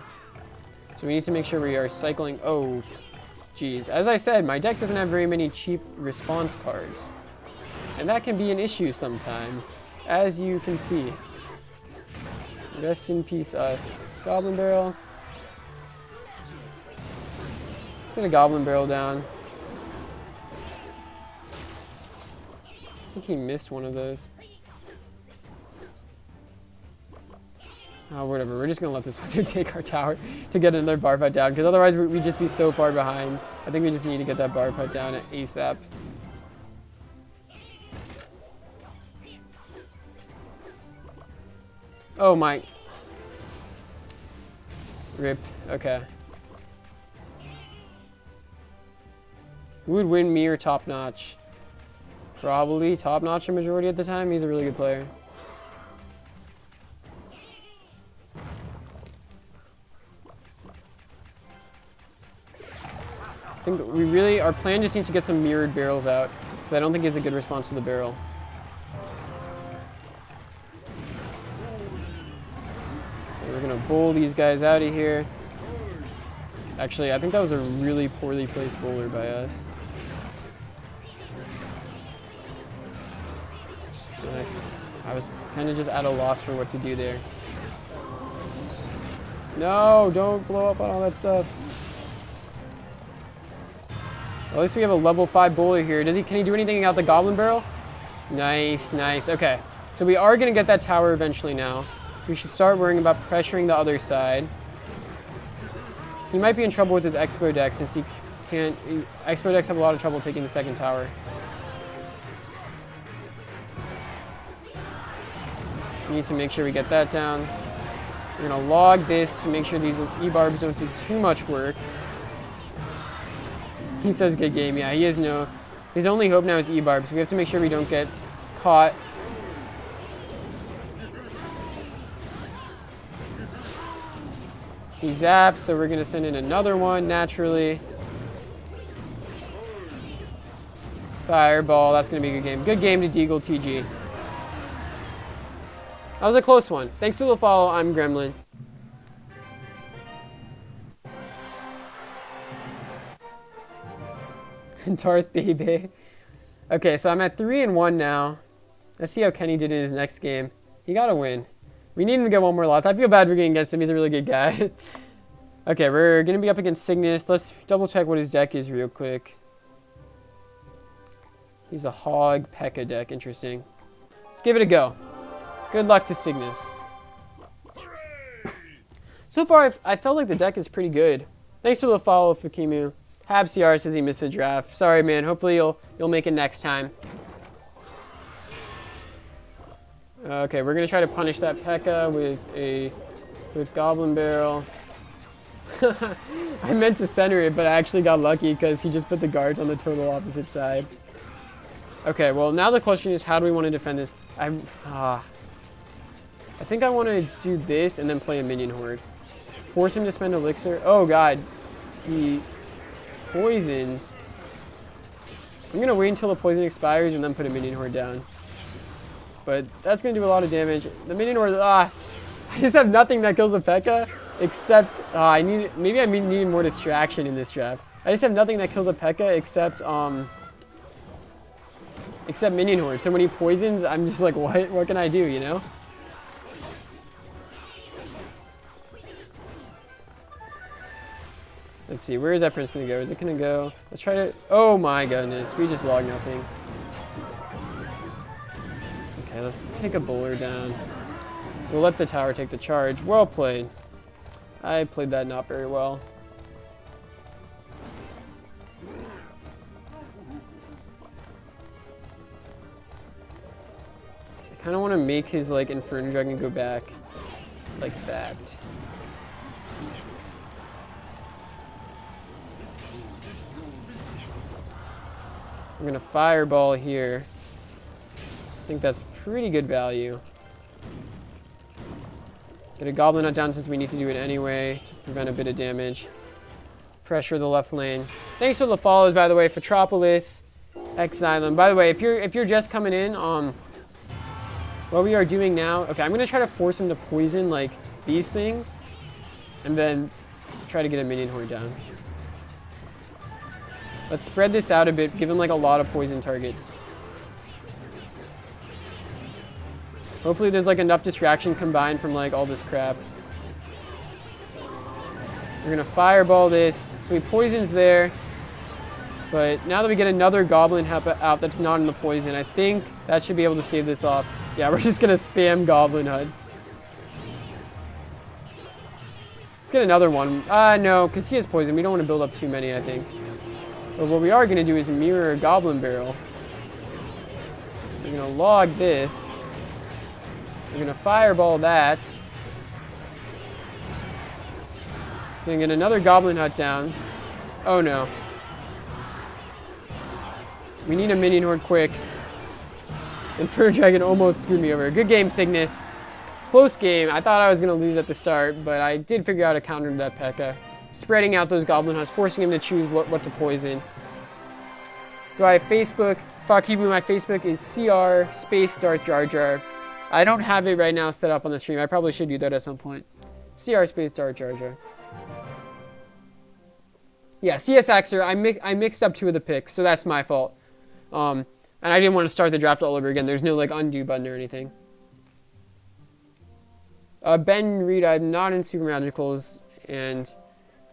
So we need to make sure we are cycling. Oh, geez. As I said, my deck doesn't have very many cheap response cards. And that can be an issue sometimes, as you can see. Rest in peace, us. Goblin Barrel. Let's get a Goblin Barrel down. I think he missed one of those. Oh, whatever. We're just going to let this wizard take our tower to get another bar fight down, because otherwise we'd just be so far behind. I think we just need to get that bar fight down at ASAP. Oh, my. Rip. Okay. Who would win, me or Top Notch? Probably Top Notch a majority at the time. He's a really good player. I think we really, our plan just needs to get some mirrored barrels out, because I don't think he has a good response to the barrel. Okay, we're going to bowl these guys out of here. Actually, I think that was a really poorly placed bowler by us. I was kind of just at a loss for what to do there. No, don't blow up on all that stuff. At least we have a level 5 bowler here. Can he do anything out the Goblin Barrel? Nice, nice. Okay, so we are going to get that tower eventually now. We should start worrying about pressuring the other side. He might be in trouble with his Expo deck since he can't... Expo decks have a lot of trouble taking the second tower. We need to make sure we get that down. We're going to log this to make sure these E-barbs don't do too much work. He says good game. Yeah, he has no... His only hope now is E-barbs. We have to make sure we don't get caught. He zaps, so we're going to send in another one naturally. Fireball. That's going to be a good game. Good game to deagle TG. That was a close one. Thanks for the follow. I'm Gremlin. Darth Baby. Okay, so I'm at 3-1 now. Let's see how Kenny did in his next game. He got to win. We need him to get one more loss. I feel bad for getting against him. He's a really good guy. Okay, we're going to be up against Signis. Let's double check what his deck is real quick. He's a Hog P.E.K.K.A deck. Interesting. Let's give it a go. Good luck to Signis. So far, I felt like the deck is pretty good. Thanks for the follow, Fakimu. HabCR says he missed a draft. Sorry, man. Hopefully you'll make it next time. Okay, we're gonna try to punish that P.E.K.K.A with Goblin Barrel. I meant to center it, but I actually got lucky because he just put the guards on the total opposite side. Okay, well now the question is, how do we want to defend this? I think I want to do this and then play a minion horde. Force him to spend elixir. Oh god, he poisoned. I'm gonna wait until the poison expires and then put a minion horde down. But that's gonna do a lot of damage. The minion horde, I just have nothing that kills a P.E.K.K.A except maybe I need more distraction in this draft. I just have nothing that kills a P.E.K.K.A except minion horde. So when he poisons, I'm just like, what can I do, you know? Let's see, where is that prince gonna go? Is it gonna go? Let's try to, oh my goodness, we just logged nothing. Okay, let's take a bowler down. We'll let the tower take the charge. Well played. I played that not very well. I kind of want to make his like Inferno Dragon go back like that. I'm gonna fireball here. I think that's pretty good value. Get a Goblin Nut down since we need to do it anyway to prevent a bit of damage. pressure the left lane. Thanks for the follows, by the way, Fetropolis, Exilum. By the way, if you're just coming in, what we are doing now, okay, I'm gonna try to force him to poison like these things, and then try to get a minion horde down. Let's spread this out a bit, give him like a lot of poison targets. Hopefully there's like enough distraction combined from like all this crap. We're gonna fireball this, so he poisons there. But now that we get another goblin out that's not in the poison, I think that should be able to stave this off. Yeah, we're just gonna spam goblin huts. Let's get another one. No, because he has poison. We don't want to build up too many, I think. But what we are gonna do is mirror a goblin barrel. We're gonna log this. We're gonna fireball that. Gonna get another goblin hut down. Oh no. We need a minion horde quick. And Fur Dragon almost screwed me over. Good game, Signis. Close game. I thought I was gonna lose at the start, but I did figure out a counter to that P.E.K.K.A. Spreading out those goblin huts, forcing him to choose what to poison. Do I have Facebook? Fuck Hebrew, my Facebook is CR space Darth Jar Jar. I don't have it right now set up on the stream. I probably should do that at some point. CR space Darth Jar Jar. Yeah, CSXer, I mixed up two of the picks, so that's my fault. And I didn't want to start the draft all over again. There's no like undo button or anything. Ben Reed, I'm not in Super Magicals, and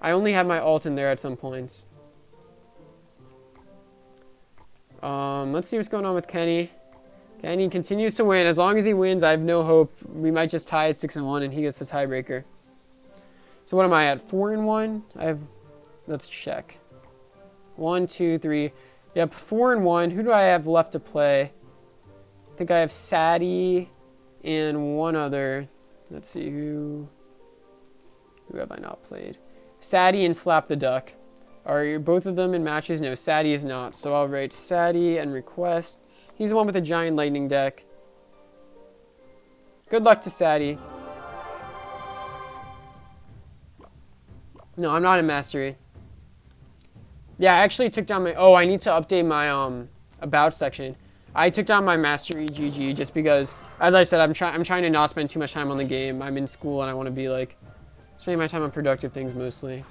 I only have my alt in there at some points. Let's see what's going on with Kenny. Kenny continues to win. As long as he wins, I have no hope. We might just tie at 6-1, and he gets the tiebreaker. So what am I at? 4-1? I have. Let's check. 1, 2, 3. Yep, 4-1. Who do I have left to play? I think I have Sadie and one other. Let's see who have I not played? Sadie and Slap the Duck. Are both of them in matches? No, Sadie is not. So I'll write Sadie and request. He's the one with the giant lightning deck. Good luck to Sadie. No, I'm not in Mastery. Yeah, I actually took down my... Oh, I need to update my about section. I took down my Mastery GG just because, as I said, I'm trying to not spend too much time on the game. I'm in school and I want to be like spending my time on productive things mostly.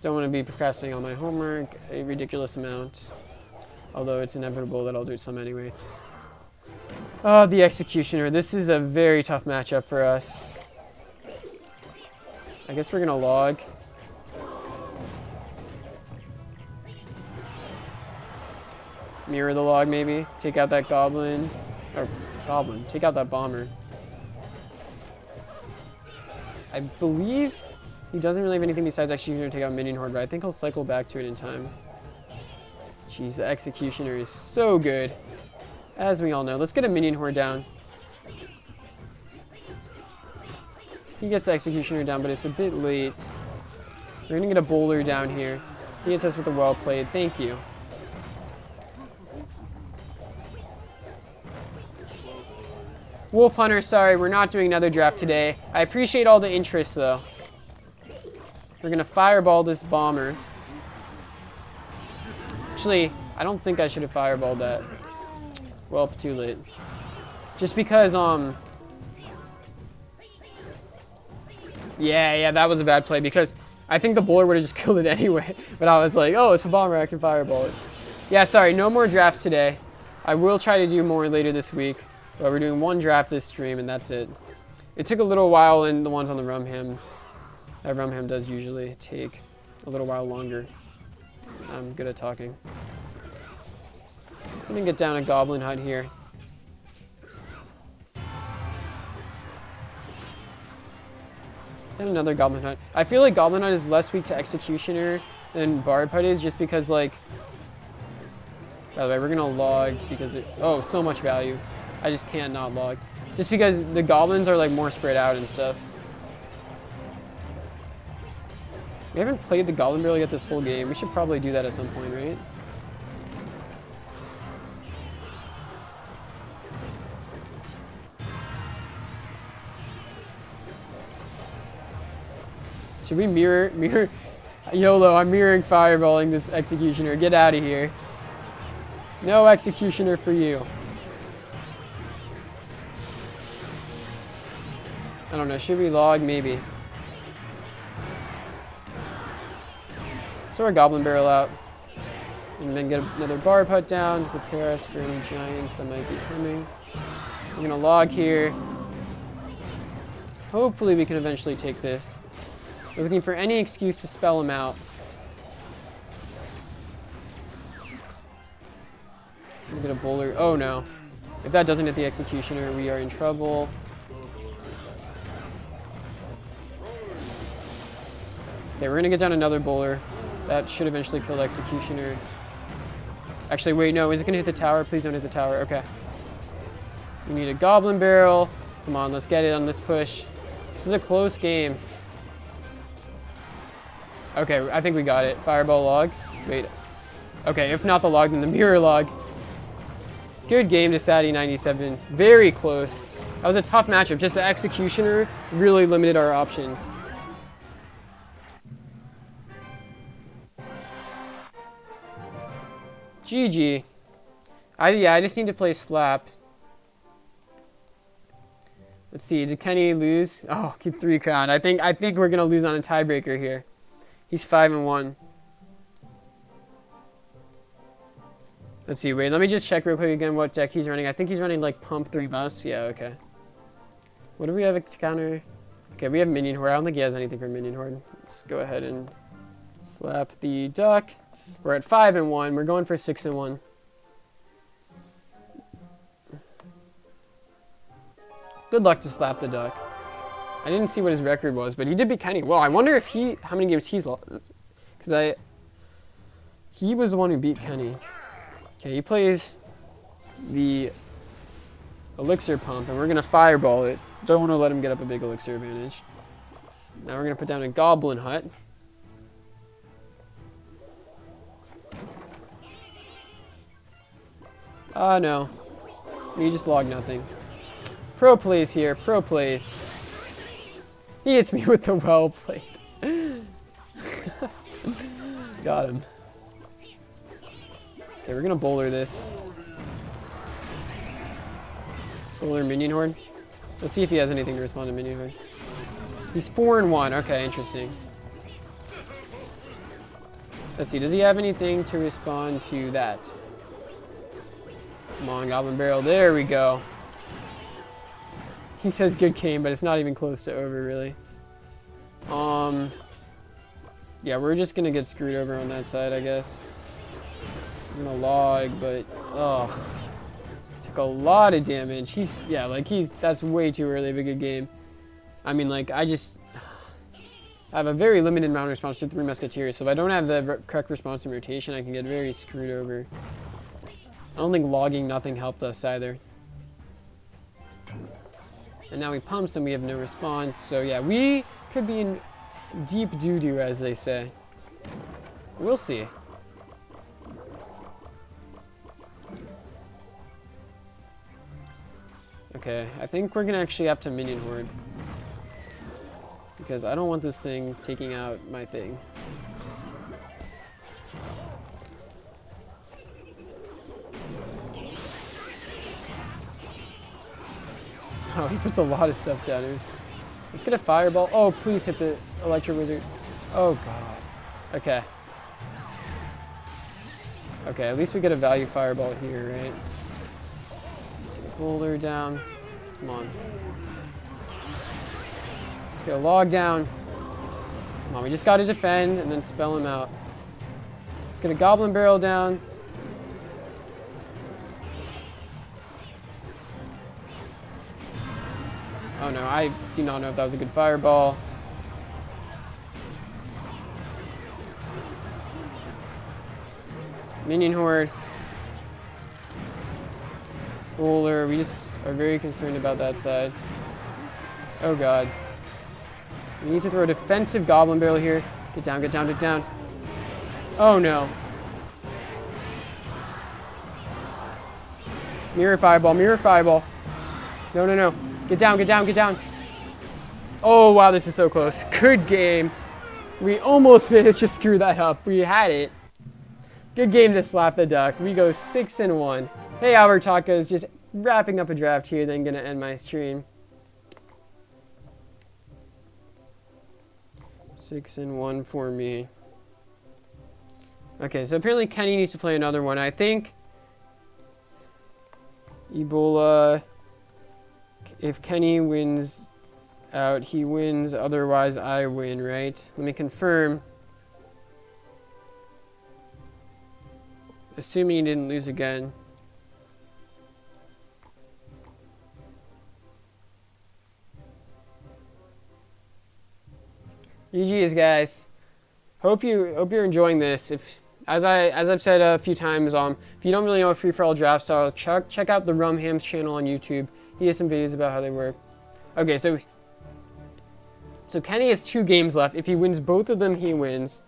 Don't want to be procrastinating on my homework a ridiculous amount. Although it's inevitable that I'll do some anyway. Oh, the Executioner. This is a very tough matchup for us. I guess we're gonna log. Mirror the log, maybe. Take out that goblin. Or, goblin. Take out that bomber. I believe he doesn't really have anything besides Executioner to take out Minion Horde, but I think he'll cycle back to it in time. Jeez, the Executioner is so good. As we all know. Let's get a Minion Horde down. He gets the Executioner down, but it's a bit late. We're gonna get a bowler down here. He hits us with a well played. Thank you. Wolf Hunter, sorry, we're not doing another draft today. I appreciate all the interest, though. We're gonna fireball this bomber. Actually, I don't think I should have fireballed that. Well, too late. Just because, Yeah, that was a bad play because I think the bowler would have just killed it anyway. But I was like, oh, it's a bomber, I can fireball it. Yeah, sorry, no more drafts today. I will try to do more later this week. But we're doing one draft this stream, and that's it. It took a little while in the ones on the Rumham. That Rumham does usually take a little while longer. I'm good at talking. I'm gonna get down a Goblin Hut here. And another Goblin Hut. I feel like Goblin Hut is less weak to Executioner than Barb Hut is, just because, like... By the way, we're gonna log because it... Oh, so much value. I just can't not log. Just because the goblins are like more spread out and stuff. We haven't played the Goblin Barrel yet this whole game. We should probably do that at some point, right? Should we mirror? YOLO, I'm mirroring fireballing this executioner. Get out of here. No executioner for you. I don't know. Should we log? Maybe. So our goblin barrel out. And then get another barb hut down to prepare us for any giants that might be coming. We're going to log here. Hopefully we can eventually take this. We're looking for any excuse to spell him out. We'll get a bowler. Oh no. If that doesn't hit the executioner, we are in trouble. Okay, we're going to get down another bowler. That should eventually kill the executioner. Actually, wait, no. Is it going to hit the tower? Please don't hit the tower. Okay. We need a goblin barrel. Come on, let's get it on this push. This is a close game. Okay, I think we got it. Fireball log. Wait. Okay, if not the log, then the mirror log. Good game to Sadie 97. Very close. That was a tough matchup. Just the executioner really limited our options. GG. I just need to play slap. Let's see. Did Kenny lose? Oh, keep 3 crown. I think we're gonna lose on a tiebreaker here. He's 5-1. Let's see. Wait, let me just check real quick again what deck he's running. I think he's running like pump 3 bus. Yeah. Okay. What do we have to counter? Okay, we have minion horde. I don't think he has anything for minion horde. Let's go ahead and slap the duck. We're at 5-1. We're going for 6-1. Good luck to slap the duck. I didn't see what his record was, but he did beat Kenny. Well, I wonder if how many games he's lost. Because he was the one who beat Kenny. Okay, he plays the elixir pump, and we're going to fireball it. Don't want to let him get up a big elixir advantage. Now we're going to put down a goblin hut. No. You just log nothing. Pro plays here. Pro plays. He hits me with the well played. Got him. Okay, we're going to bowler this. Bowler minion horde. Let's see if he has anything to respond to minion horde. He's 4-1. Okay, interesting. Let's see. Does he have anything to respond to that? Come on, goblin barrel. There we go. He says good game, but it's not even close to over, really. Yeah, we're just gonna get screwed over on that side, I guess. I'm gonna log, but took a lot of damage. That's way too early of a good game. I mean, like, I have a very limited amount of response to 3 musketeers, so if I don't have the correct response to rotation, I can get very screwed over. I don't think logging nothing helped us either. And now we pumps and we have no response. So yeah, we could be in deep doo-doo, as they say. We'll see. Okay, I think we're gonna actually have to minion horde. Because I don't want this thing taking out my thing. Oh, he puts a lot of stuff down. Let's get a fireball. Oh, please hit the electro wizard. Oh, God. Okay. Okay, at least we get a value fireball here, right? Get a boulder down. Come on. Let's get a log down. Come on, we just got to defend and then spell him out. Let's get a goblin barrel down. Oh no, I do not know if that was a good fireball. Minion horde. Bowler, we just are very concerned about that side. Oh god. We need to throw a defensive goblin barrel here. Get down, get down, get down. Oh no. Mirror fireball, mirror fireball. No, no, no. Get down, get down, get down. Oh, wow, this is so close. Good game. We almost managed to screw that up. We had it. Good game to slap the duck. We go 6-1. Hey, Albert Tacos, just wrapping up a draft here, then gonna end my stream. 6-1 for me. Okay, so apparently Kenny needs to play another one. I think Ebola, if Kenny wins out, he wins. Otherwise, I win, right? Let me confirm. Assuming he didn't lose again. GG's, guys. Hope you're enjoying this. If as I've said a few times, if you don't really know what free-for-all drafts are, check out the Rumham's channel on YouTube. He has some videos about how they work. Okay, so Kenny has 2 games left. If he wins both of them, he wins.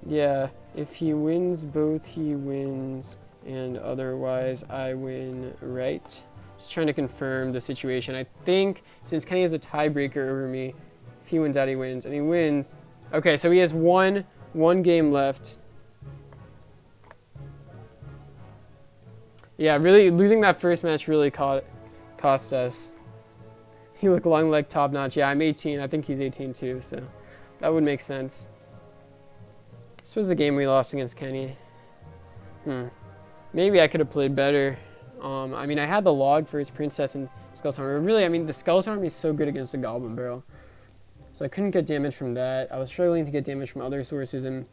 Yeah, if he wins both, he wins, and otherwise I win, right? Just trying to confirm the situation. I think since Kenny has a tiebreaker over me, if he wins out, he wins, and he wins. Okay, so he has one game left. Yeah, really losing that first match really cost us. You look long leg top notch. Yeah, I'm 18. I think he's 18 too, so that would make sense. This was the game we lost against Kenny. Maybe I could have played better. I mean, I had the log for his princess and skeleton armor. Really, I mean, the skeleton armor is so good against the goblin barrel. So I couldn't get damage from that. I was struggling to get damage from other sources, and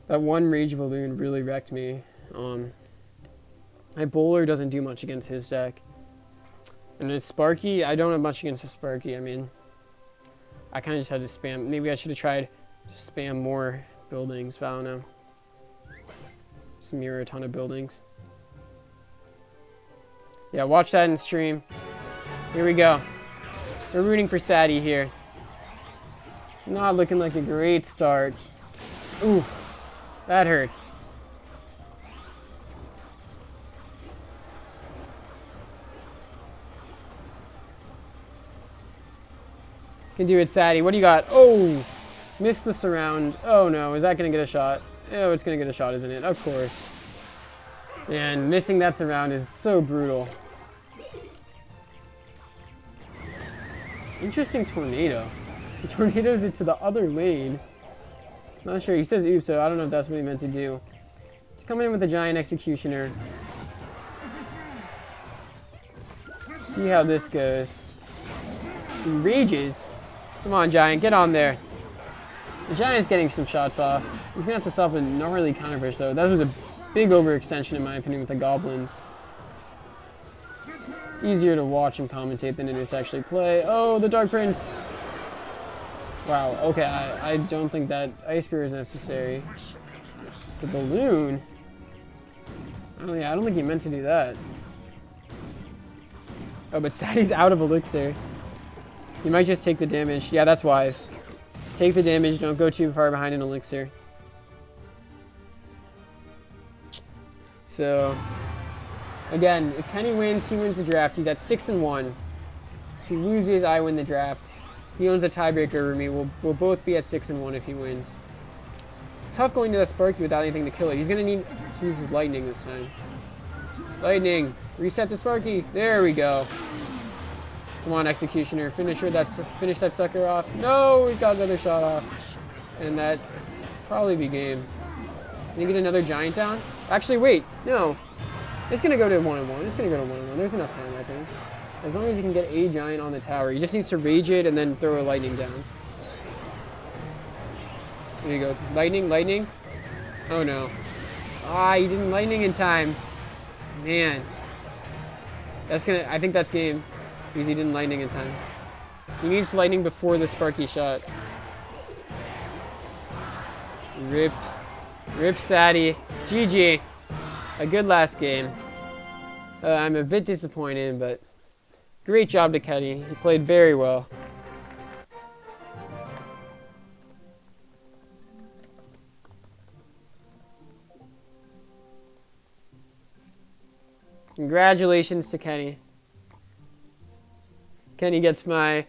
that one rage balloon really wrecked me. My bowler doesn't do much against his deck. And then Sparky, I don't have much against the Sparky. I mean, I kind of just had to spam. Maybe I should have tried to spam more buildings, but I don't know. Just mirror a ton of buildings. Yeah, watch that in stream. Here we go. We're rooting for Sadie here. Not looking like a great start. Oof, that hurts. Can do it, Sadie. What do you got? Oh, missed the surround. Oh no, is that gonna get a shot? Oh, it's gonna get a shot, isn't it? Of course. And missing that surround is so brutal. Interesting tornado. He tornadoes it to the other lane. Not sure. He says oops, so I don't know if that's what he meant to do. He's coming in with a giant executioner. See how this goes. He rages. Come on, Giant, get on there. The Giant's getting some shots off. He's gonna have to stop a gnarly counter push though. That was a big overextension in my opinion with the goblins. Easier to watch and commentate than it is to actually play. Oh, the Dark Prince. Wow, okay, I don't think that Ice Spear is necessary. The balloon? Oh yeah, I don't think he meant to do that. Oh, but Sadie's out of elixir. You might just take the damage. Yeah, that's wise. Take the damage, don't go too far behind an elixir. So, again, if Kenny wins, he wins the draft. He's at 6-1. If he loses, I win the draft. He owns a tiebreaker over me. We'll both be at 6-1 if he wins. It's tough going to that Sparky without anything to kill it. He's gonna need to use his lightning this time. Lightning. Reset the Sparky. There we go. Come on, Executioner. Finish that sucker off. No, we got another shot off. And that probably be game. Can you get another giant down? Actually, wait. No. It's going to go to 1-1. It's going to go to 1-1. There's enough time, I think. As long as he can get a giant on the tower. He just needs to rage it and then throw a lightning down. There you go. Lightning, lightning. Oh, no. Ah, he didn't lightning in time. Man. That's going to... I think that's game. Because he didn't lightning in time. He needs lightning before the Sparky shot. Rip. Rip Sadie. GG. A good last game. I'm a bit disappointed, but great job to Kenny. He played very well. Congratulations to Kenny. Kenny gets my